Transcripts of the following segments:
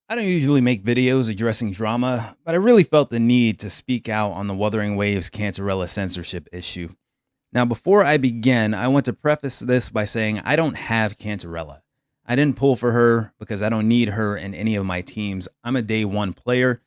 I don't usually make videos addressing drama, but I really felt the need to speak out on the Wuthering Waves Cancerella censorship issue. Now, before I begin, I want to preface this by saying I don't have Cancerella. I didn't pull for her because I don't need her in any of my teams. I'm a day one player,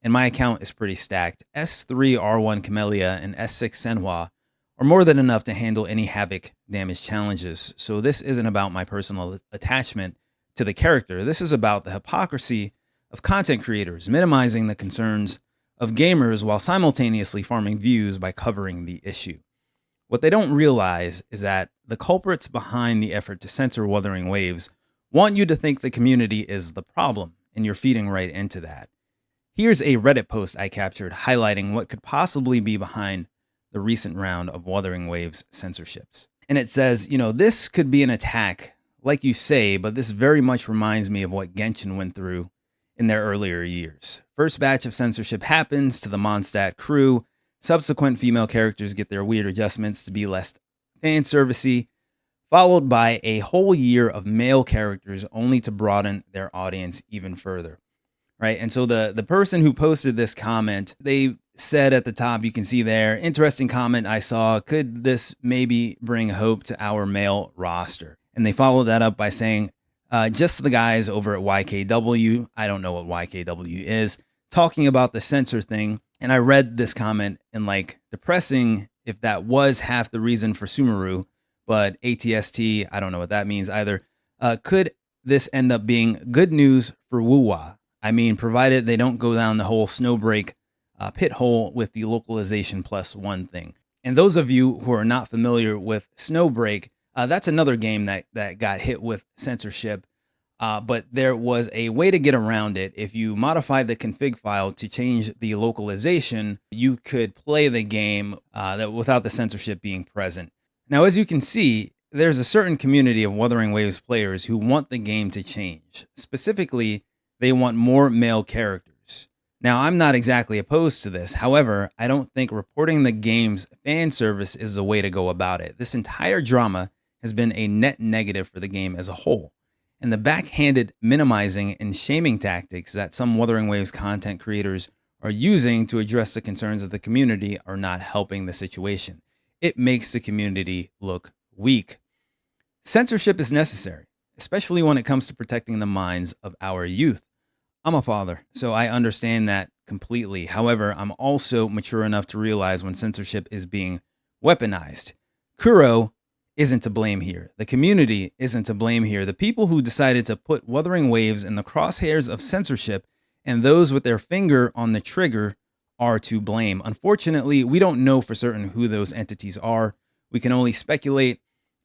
and my account is pretty stacked. S3R1 Camellia and S6 Senhua are more than enough to handle any havoc damage challenges, so this isn't about my personal attachment to the character. This is about the hypocrisy of content creators minimizing the concerns of gamers while simultaneously farming views by covering the issue. What they don't realize is that the culprits behind the effort to censor Wuthering Waves want you to think the community is the problem, and you're feeding right into that. Here's a Reddit post I captured highlighting what could possibly be behind the recent round of Wuthering Waves censorships. And it says, this could be an attack, like you say, but this very much reminds me of what Genshin went through in their earlier years. First batch of censorship happens to the Mondstadt crew. Subsequent female characters get their weird adjustments to be less fan servicey, followed by a whole year of male characters only to broaden their audience even further. Right. And so the person who posted this comment, they said at the top, you can see there, interesting comment I saw. Could this maybe bring hope to our male roster? And they followed that up by saying, just the guys over at YKW, I don't know what YKW is, talking about the censor thing. And I read this comment and depressing if that was half the reason for Sumeru, but ATST, I don't know what that means either. Could this end up being good news for Wuwa? I mean, provided they don't go down the whole Snowbreak pit hole with the localization +1 thing. And those of you who are not familiar with Snowbreak, that's another game that got hit with censorship, but there was a way to get around it. If you modify the config file to change the localization, you could play the game without the censorship being present. Now, as you can see, there's a certain community of Wuthering Waves players who want the game to change. Specifically, they want more male characters. Now, I'm not exactly opposed to this. However, I don't think reporting the game's fan service is the way to go about it. This entire drama has been a net negative for the game as a whole. And the backhanded minimizing and shaming tactics that some Wuthering Waves content creators are using to address the concerns of the community are not helping the situation. It makes the community look weak. Censorship is necessary, especially when it comes to protecting the minds of our youth. I'm a father, so I understand that completely. However, I'm also mature enough to realize when censorship is being weaponized. Kuro isn't to blame here. The community isn't to blame here. The people who decided to put Wuthering Waves in the crosshairs of censorship and those with their finger on the trigger are to blame. Unfortunately, we don't know for certain who those entities are. We can only speculate.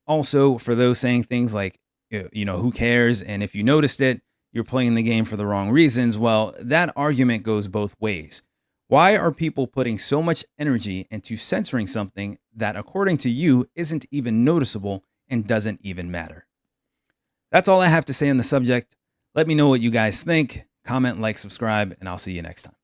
Also, for those saying things like, who cares? And if you noticed it, you're playing the game for the wrong reasons. Well, that argument goes both ways. Why are people putting so much energy into censoring something that, according to you, isn't even noticeable and doesn't even matter? That's all I have to say on the subject. Let me know what you guys think. Comment, like, subscribe, and I'll see you next time.